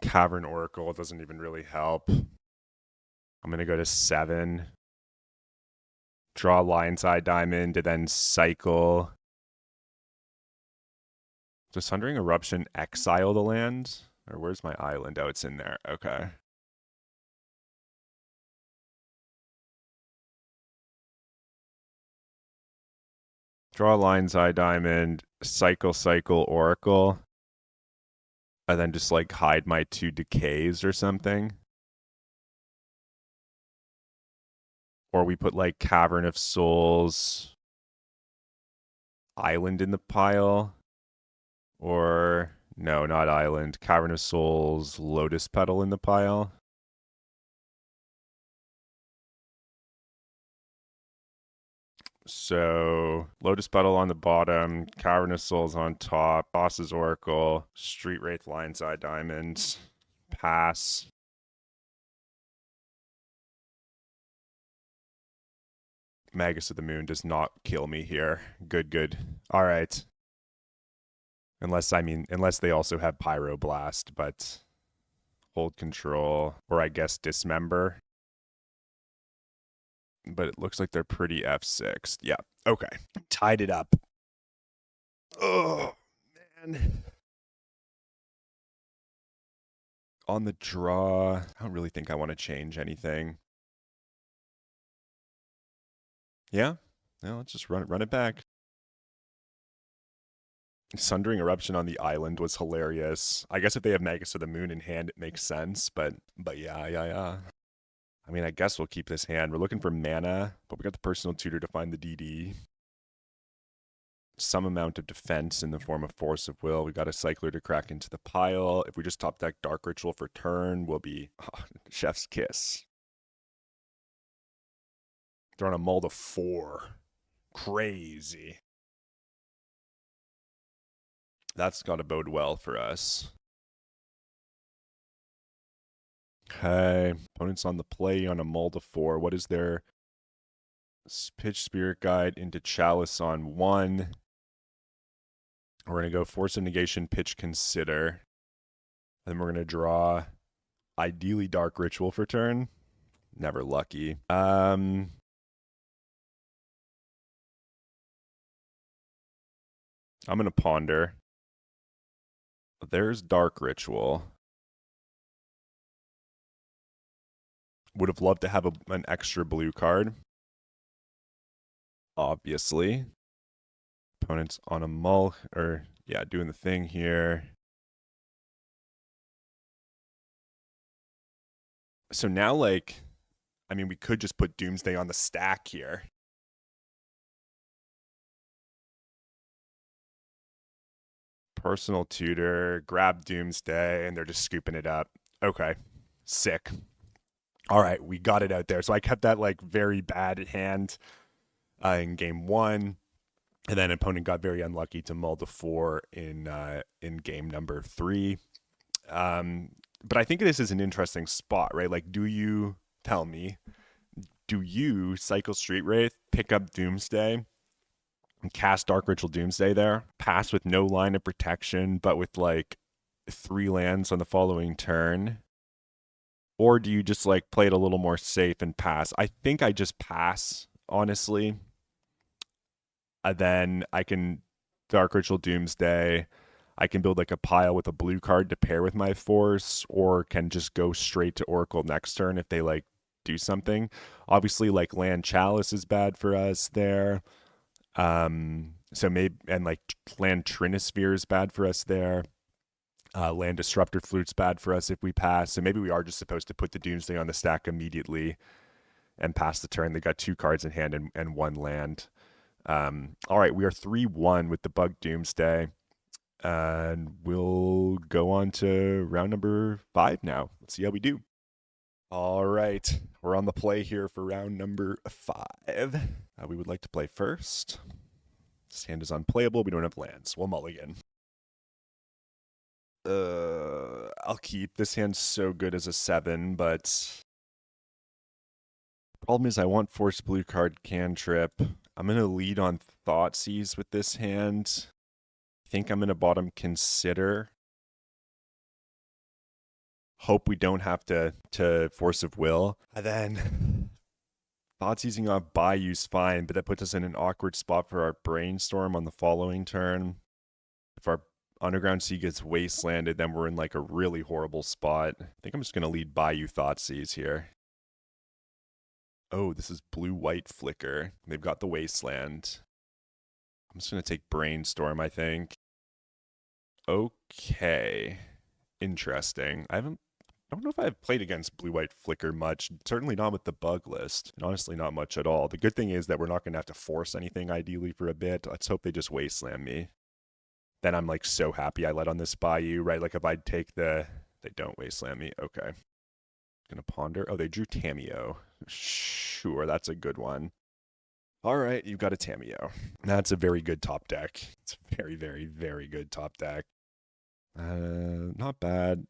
Cavern Oracle doesn't even really help. I'm going to go to 7. Draw Lion's Eye Diamond and then cycle. Does Sundering Eruption exile the land? Or where's my island? Oh, it's in there. Okay. Draw Lion's Eye Diamond, cycle Oracle. And then just like hide my 2 decays or something. Or we put like Cavern of Souls, Island in the pile. Or, no, not Island. Cavern of Souls, Lotus Petal in the pile. So, Lotus Petal on the bottom, Cavern of Souls on top, Boss's Oracle, Street Wraith, Lion's Eye Diamond, pass. Magus of the Moon does not kill me here. Good, good. All right. Unless they also have Pyroblast, but hold control, or I guess Dismember. but it looks like they're pretty F6. Yeah, okay. Tied it up. Oh, man. On the draw, I don't really think I want to change anything. Yeah, let's just run it back. Sundering Eruption on the island was hilarious. I guess if they have Magus of the Moon in hand, it makes sense. But yeah. I mean, I guess we'll keep this hand. We're looking for mana, but we got the Personal Tutor to find the DD. Some amount of defense in the form of Force of Will. We got a Cycler to crack into the pile. If we just top deck Dark Ritual for turn, we'll be chef's kiss. They're on a mull to 4. Crazy. That's got to bode well for us. Okay. Opponent's on the play on a mull to 4. What is their pitch Spirit Guide into Chalice on 1? We're going to go Force of Negation, pitch Consider. Then we're going to draw ideally Dark Ritual for turn. Never lucky. I'm going to ponder. There's Dark Ritual. Would have loved to have an extra blue card. Obviously. Opponent's on a mull, or yeah, doing the thing here. So now, like, I mean, we could just put Doomsday on the stack here. Personal Tutor, grab Doomsday, and they're just scooping it up. Okay, sick. All right, we got it out there. So I kept that like very bad at hand in game 1, and then opponent got very unlucky to mull to 4 in game number 3. But I think this is an interesting spot, right? Like, do you tell me? Do you cycle Street Wraith, pick up Doomsday, and cast Dark Ritual Doomsday there? Pass with no line of protection, but with like 3 lands on the following turn? Or do you just like play it a little more safe and pass? I think I just pass, honestly. Then I can Dark Ritual Doomsday. I can build like a pile with a blue card to pair with my Force, or can just go straight to Oracle next turn if they like do something. Obviously, like Land Chalice is bad for us there. So maybe, and like Land Trinisphere is bad for us there. Land Disruptor Flute's bad for us if we pass. So maybe we are just supposed to put the Doomsday on the stack immediately and pass the turn. They got 2 cards in hand and 1 land. All right, we are 3-1 with the Bug Doomsday. And we'll go on to round number 5 now. Let's see how we do. All right, we're on the play here for round number 5. We would like to play first. This hand is unplayable. We don't have lands. We'll mulligan. I'll keep. This hand's so good as a 7, but problem is I want Force Blue card cantrip. I'm going to lead on Thoughtseize with this hand. I think I'm going to bottom Consider. Hope we don't have to Force of Will. And then Thoughtseizing off Bayou's fine, but that puts us in an awkward spot for our Brainstorm on the following turn. If our Underground Sea gets wastelanded, then we're in like a really horrible spot. I think I'm just going to lead Bayou Thoughtseize here. Oh, this is blue-white Flicker. They've got the Wasteland. I'm just going to take Brainstorm, I think. Okay. Interesting. I don't know if I've played against blue-white Flicker much. Certainly not with the bug list. And honestly, not much at all. The good thing is that we're not going to have to force anything, ideally, for a bit. Let's hope they just Wasteland me. Then I'm like so happy I let on this Bayou, right? Like if I'd take the... They don't Wasteland me. Okay. Gonna ponder. Oh, they drew Tamiyo. Sure, that's a good one. All right, you've got a Tamiyo. That's a very good top deck. It's a very, very, very good top deck. Not bad.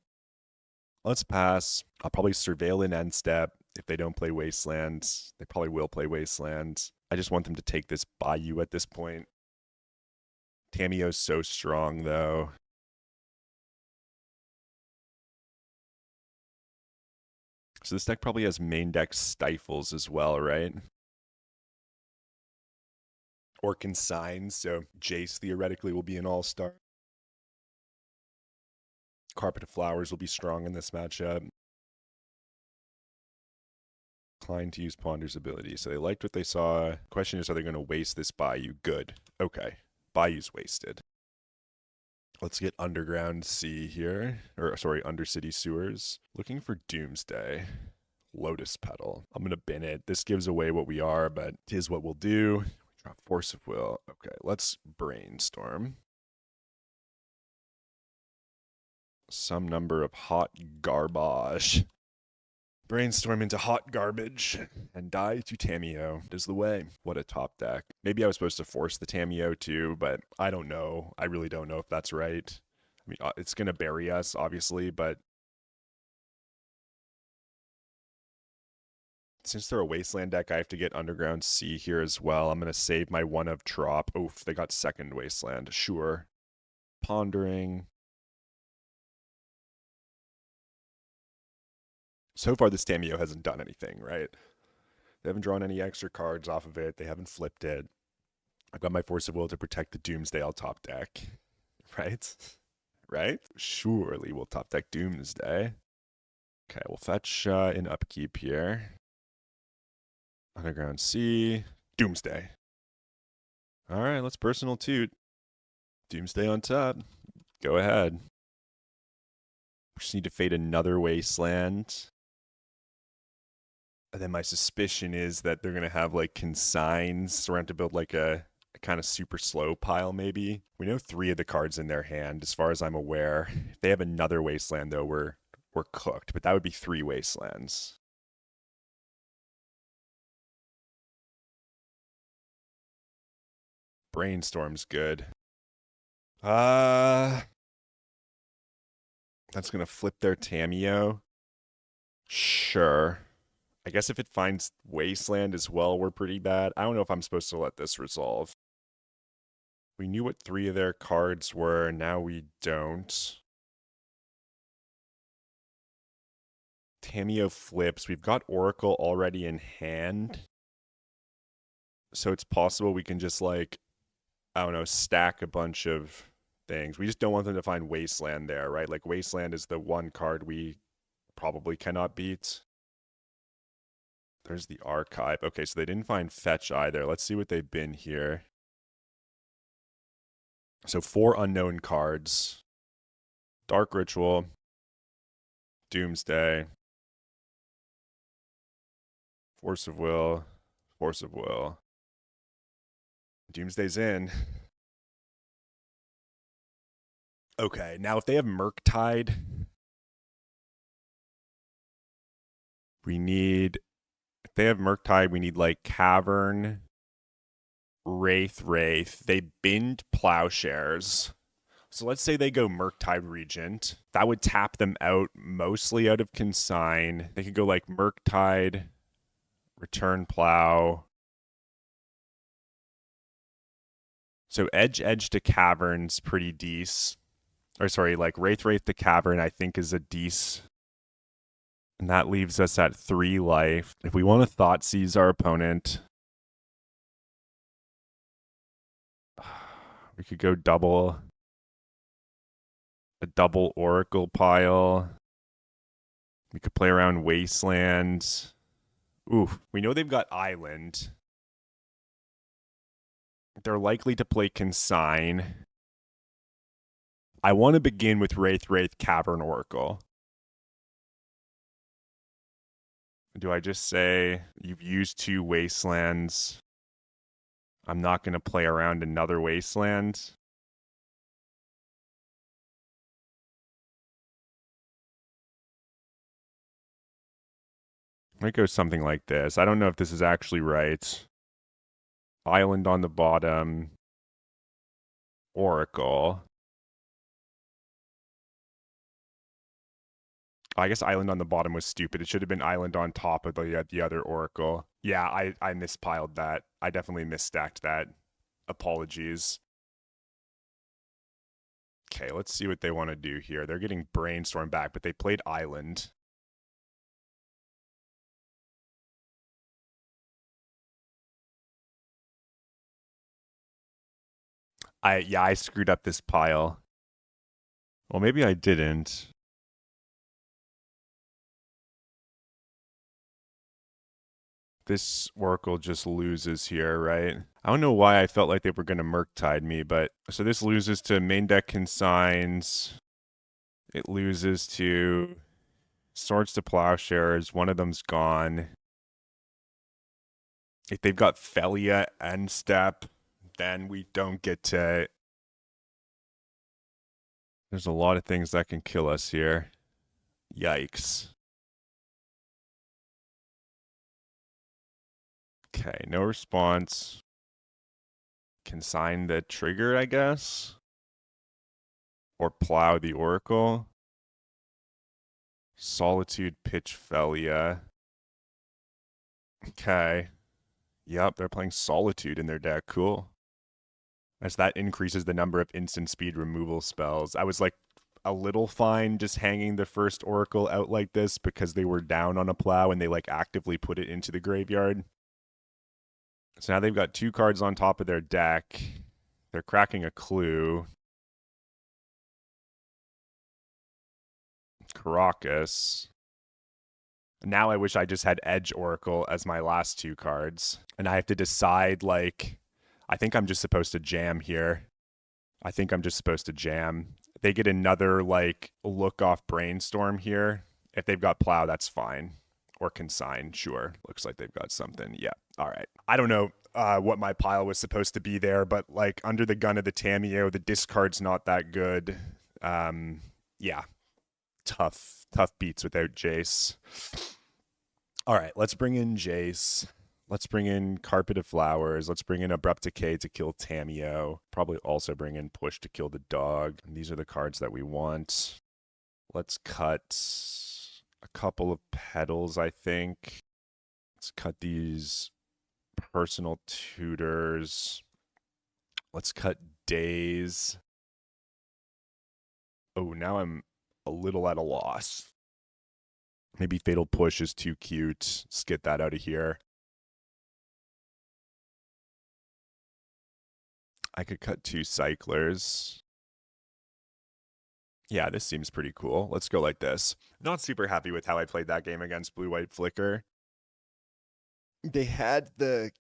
Let's pass. I'll probably Surveil in end step. If they don't play Wasteland, they probably will play Wasteland. I just want them to take this Bayou at this point. Tamiyo's so strong, though. So this deck probably has main deck Stifles as well, right? or Consign, so Jace theoretically will be an all-star. Carpet of Flowers will be strong in this matchup. Inclined to use Ponder's ability. So they liked what they saw. Question is, are they going to waste this Bayou? Good. Okay. Bayou's wasted. Let's get Underground Sea here. Or, sorry, Undercity Sewers. Looking for Doomsday. Lotus Petal. I'm going to bin it. This gives away what we are, but it is what we'll do. Drop Force of Will. Okay, let's brainstorm. Some number of hot garbage. Brainstorm into hot garbage and die to Tamiyo. Is the way. What a top deck. Maybe I was supposed to force the Tamiyo too, but I don't know. I really don't know if that's right. I mean, it's going to bury us, obviously, but since they're a Wasteland deck, I have to get Underground Sea here as well. I'm going to save my one of drop. Oof, they got second Wasteland. Sure. Pondering. So far, this Tamiyo hasn't done anything, right? They haven't drawn any extra cards off of it. They haven't flipped it. I've got my Force of Will to protect the Doomsday. I'll top deck. Right? Right? Surely we'll top deck Doomsday. Okay, we'll fetch in upkeep here. Underground Sea. Doomsday. All right, let's personal toot. Doomsday on top. Go ahead. Just need to fade another Wasteland. And then my suspicion is that they're going to have like consigns. So we're going to have to build like a kind of super slow pile maybe. We know 3 of the cards in their hand as far as I'm aware. If they have another Wasteland though, we're cooked. But that would be 3 Wastelands. Brainstorm's good. That's going to flip their Tamiyo. Sure. I guess if it finds Wasteland as well, we're pretty bad. I don't know if I'm supposed to let this resolve. We knew what 3 of their cards were, now we don't. Tamiyo flips. We've got Oracle already in hand. So it's possible we can just like, I don't know, stack a bunch of things. We just don't want them to find Wasteland there, right? Like Wasteland is the one card we probably cannot beat. There's the Archive. Okay, so they didn't find Fetch either. Let's see what they've been here. So 4 unknown cards. Dark Ritual. Doomsday. Force of Will. Force of Will. Doomsday's in. Okay, now if they have Murktide, we need... If they have Murktide, we need like Cavern, Wraith. They binned Plowshares. So let's say they go Murktide Regent. That would tap them out mostly out of Consign. They could go like Murktide, Return Plow. So edge to Cavern's pretty decent. Or sorry, like Wraith to Cavern I think is a decent. And that leaves us at 3 life. If we want to Thoughtseize our opponent, we could go a double Oracle pile. We could play around Wasteland. Ooh, we know they've got Island. They're likely to play Consign. I want to begin with Wraith Cavern Oracle. Do I just say, you've used 2 Wastelands. I'm not going to play around another Wasteland? Might go something like this. I don't know if this is actually right. Island on the bottom. Oracle. I guess Island on the bottom was stupid. It should have been Island on top of the other Oracle. Yeah, I mispiled that. I definitely misstacked that. Apologies. Okay, let's see what they want to do here. They're getting Brainstorm back, but they played Island. I screwed up this pile. Well, maybe I didn't. This Oracle just loses here, right? I don't know why I felt like they were going to Murktide me, but so this loses to main deck consigns. It loses to Swords to Plowshares. One of them's gone. If they've got Felia and Step, then we don't get to. There's a lot of things that can kill us here. Yikes. Okay, no response. Consign the trigger, I guess. Or plow the Oracle. Solitude, pitch Felia. Okay. Yep, they're playing Solitude in their deck. Cool. As that increases the number of instant speed removal spells. I was like a little fine just hanging the first Oracle out like this because they were down on a plow and they like actively put it into the graveyard. So now they've got 2 cards on top of their deck. They're cracking a clue. Caracas. Now I wish I just had Edge Oracle as my last 2 cards. And I have to decide, like, I think I'm just supposed to jam here. They get another, like, look off Brainstorm here. If they've got Plow, that's fine. Or Consign, sure. Looks like they've got something. Yeah, all right. I don't know what my pile was supposed to be there, but, like, under the gun of the Tamiyo, the discard's not that good. Yeah. Tough beats without Jace. All right, let's bring in Jace. Let's bring in Carpet of Flowers. Let's bring in Abrupt Decay to kill Tamiyo. Probably also bring in Push to kill the dog. And these are the cards that we want. Let's cut a couple of Petals, I think. Let's cut these Personal Tutors. Let's cut Days. Oh, now I'm a little at a loss. Maybe Fatal Push is too cute. Let's get that out of here. I could cut 2 Cyclers. Yeah, this seems pretty cool. Let's go like this. Not super happy with how I played that game against Blue-White Flicker. They had the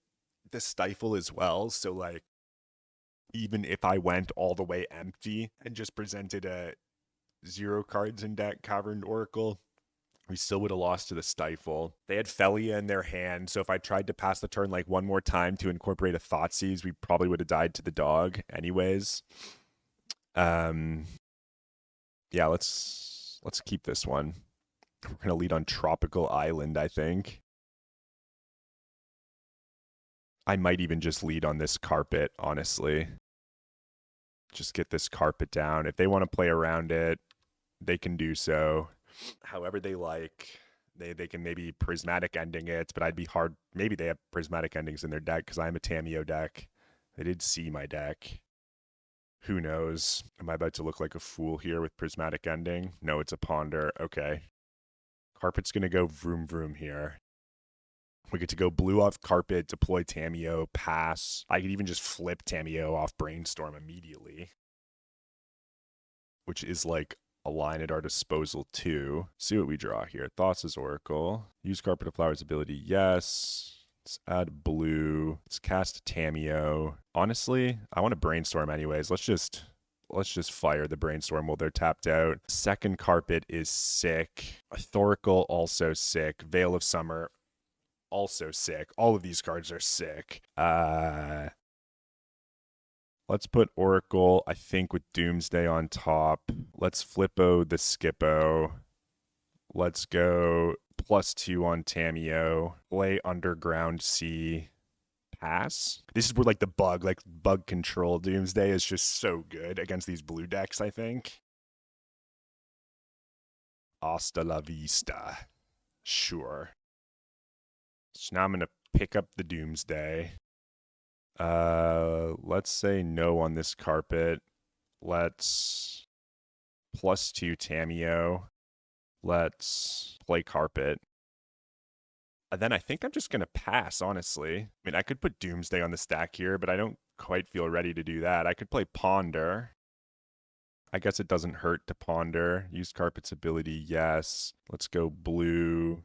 Stifle as well, so like even if I went all the way empty and just presented a 0 cards in deck Caverned Oracle, we still would have lost to the Stifle. They had Felia in their hand, so if I tried to pass the turn like one more time to incorporate a Thoughtseize, we probably would have died to the dog anyways. Yeah, let's keep this one. We're going to lead on Tropical Island, I think. I might even just lead on this Carpet, honestly. Just get this Carpet down. If they want to play around it, they can do so however they like. They can maybe Prismatic Ending it, but I'd be hard. Maybe they have Prismatic Endings in their deck because I'm a Tamiyo deck. They did see my deck. Who knows? Am I about to look like a fool here with Prismatic Ending? No, it's a Ponder. Okay. Carpet's going to go vroom vroom here. We get to go blue off Carpet, deploy Tamiyo, pass. I could even just flip Tamiyo off Brainstorm immediately, which is like a line at our disposal too. See what we draw here. Thoughts' Oracle. Use Carpet of Flowers ability, yes. Let's add blue. Let's cast Tamiyo. Honestly, I want to Brainstorm anyways. Let's just fire the Brainstorm while they're tapped out. Second Carpet is sick. Authorical also sick. Veil of Summer also sick. All of these cards are sick. Let's put Oracle, I think, with Doomsday on top. Let's flippo the Skippo. Let's go +2 on Tamiyo. Play Underground Sea. Pass. This is where like the bug control Doomsday is just so good against these blue decks, I think. Hasta la vista. Sure. So now I'm going to pick up the Doomsday. Let's say no on this Carpet. Let's +2 Tamiyo. Let's play Carpet. And then I think I'm just going to pass, honestly. I mean, I could put Doomsday on the stack here, but I don't quite feel ready to do that. I could play Ponder. I guess it doesn't hurt to Ponder. Use Carpet's ability, yes. Let's go blue.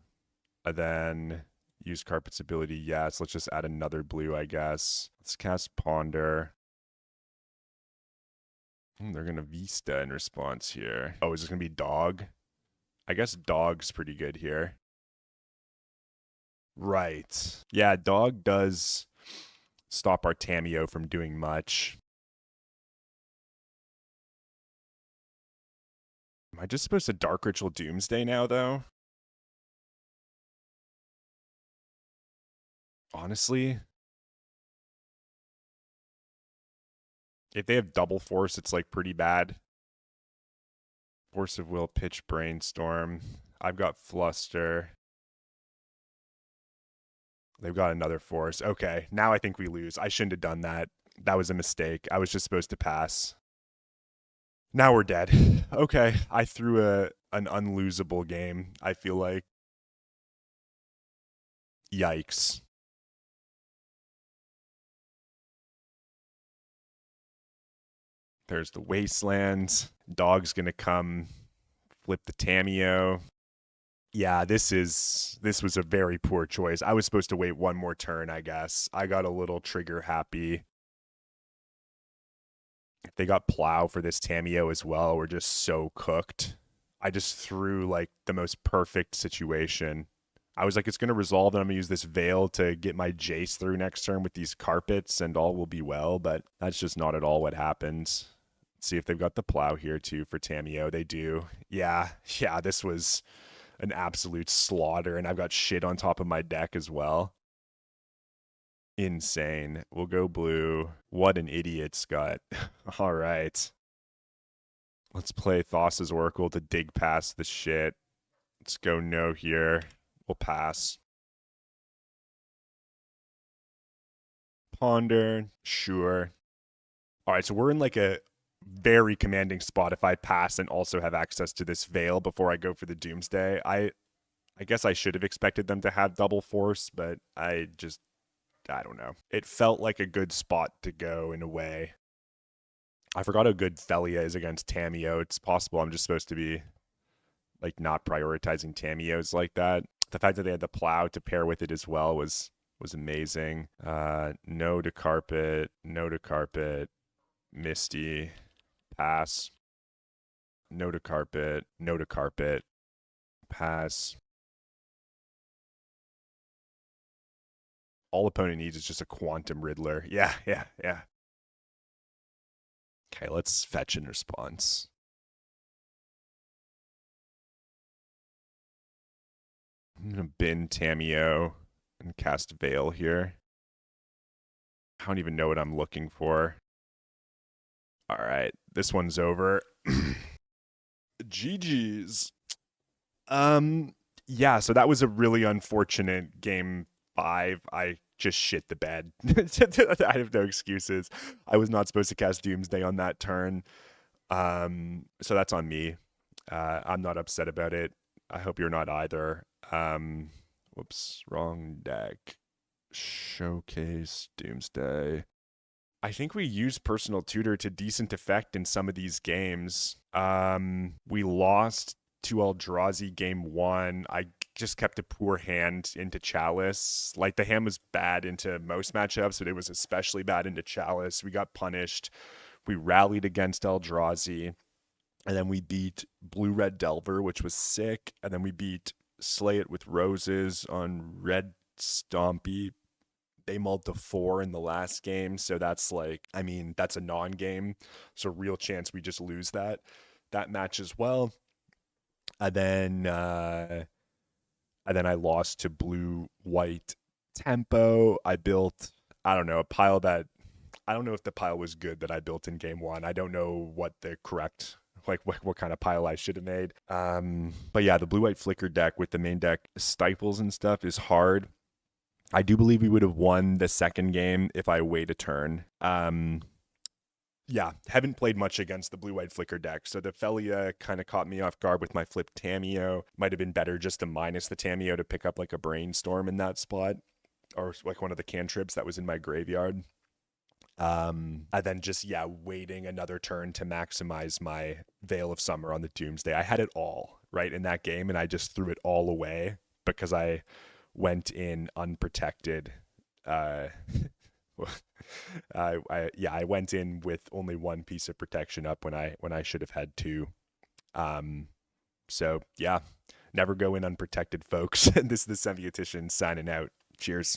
And then use Carpet's ability, yes. Let's just add another blue, I guess. Let's cast Ponder. They're going to Vista in response here. Oh, is this going to be Dog? I guess Dog's pretty good here. Right. Yeah, Dog does stop our Tamiyo from doing much. Am I just supposed to Dark Ritual Doomsday now, though? Honestly, if they have double force, it's like pretty bad. Force of Will, Pitch, Brainstorm. I've got Fluster. They've got another force. Okay, now I think we lose. I shouldn't have done that. That was a mistake. I was just supposed to pass. Now we're dead. Okay, I threw an unlosable game, I feel like. Yikes. There's the Wastelands. Dog's gonna come flip the Tamiyo. Yeah, this was a very poor choice. I was supposed to wait one more turn, I guess. I got a little trigger happy. If they got Plow for this Tamiyo as well, we're just so cooked. I just threw like the most perfect situation. I was like, it's going to resolve, and I'm going to use this Veil to get my Jace through next turn with these carpets, and all will be well, but that's just not at all what happens. Let's see if they've got the Plow here, too, for Tamiyo. They do. Yeah, this was an absolute slaughter, and I've got shit on top of my deck as well. Insane. We'll go blue. What an idiot, Scott. All right. Let's play Thassa's Oracle to dig past the shit. Let's go no here. We'll pass. Ponder. Sure. All right, so we're in like a very commanding spot if I pass and also have access to this Veil before I go for the Doomsday. I guess I should have expected them to have double force, but I don't know. It felt like a good spot to go in a way. I forgot how good Felia is against Tamiyo. It's possible I'm just supposed to be like not prioritizing Tamiyos like that. The fact that they had the Plow to pair with it as well was amazing. No to Carpet, Misty, pass. No to Carpet, pass. All opponent needs is just a Quantum Riddler. Yeah. Okay, let's fetch in response. I'm going to bin Tamiyo and cast Veil here. I don't even know what I'm looking for. All right, this one's over. GG's. Yeah, so that was a really unfortunate game 5. I just shit the bed. I have no excuses. I was not supposed to cast Doomsday on that turn. So that's on me. I'm not upset about it. I hope you're not either. Whoops, wrong deck. Showcase Doomsday. I think we used Personal Tutor to decent effect in some of these games. We lost to Eldrazi game 1. I just kept a poor hand into Chalice. Like, the hand was bad into most matchups, but it was especially bad into Chalice. We got punished. We rallied against Eldrazi. And then we beat Blue-Red Delver, which was sick. And then we beat Slay It with Roses on Red Stompy. They mulled to 4 in the last game. So that's like, I mean, that's a non-game. So real chance we just lose that match as well. And then I lost to Blue-White Tempo. I built, I don't know, a pile that, I don't know if the pile was good that I built in game 1. I don't know what the correct, like what kind of pile I should have made. But yeah, the Blue-White Flicker deck with the main deck Stifles and stuff is hard. I do believe we would have won the second game if I wait a turn. Yeah, haven't played much against the Blue-White Flicker deck, so the Felia kind of caught me off guard with my flip Tamiyo. Might have been better just to minus the Tamiyo to pick up like a Brainstorm in that spot, or like one of the cantrips that was in my graveyard. And then just, yeah, waiting another turn to maximize my Veil of Summer on the Doomsday. I had it all, right, in that game, and I just threw it all away because I went in unprotected. Uh, I went in with only one piece of protection up when I should have had two. So yeah, never go in unprotected, folks. This is the Semiotician signing out. Cheers.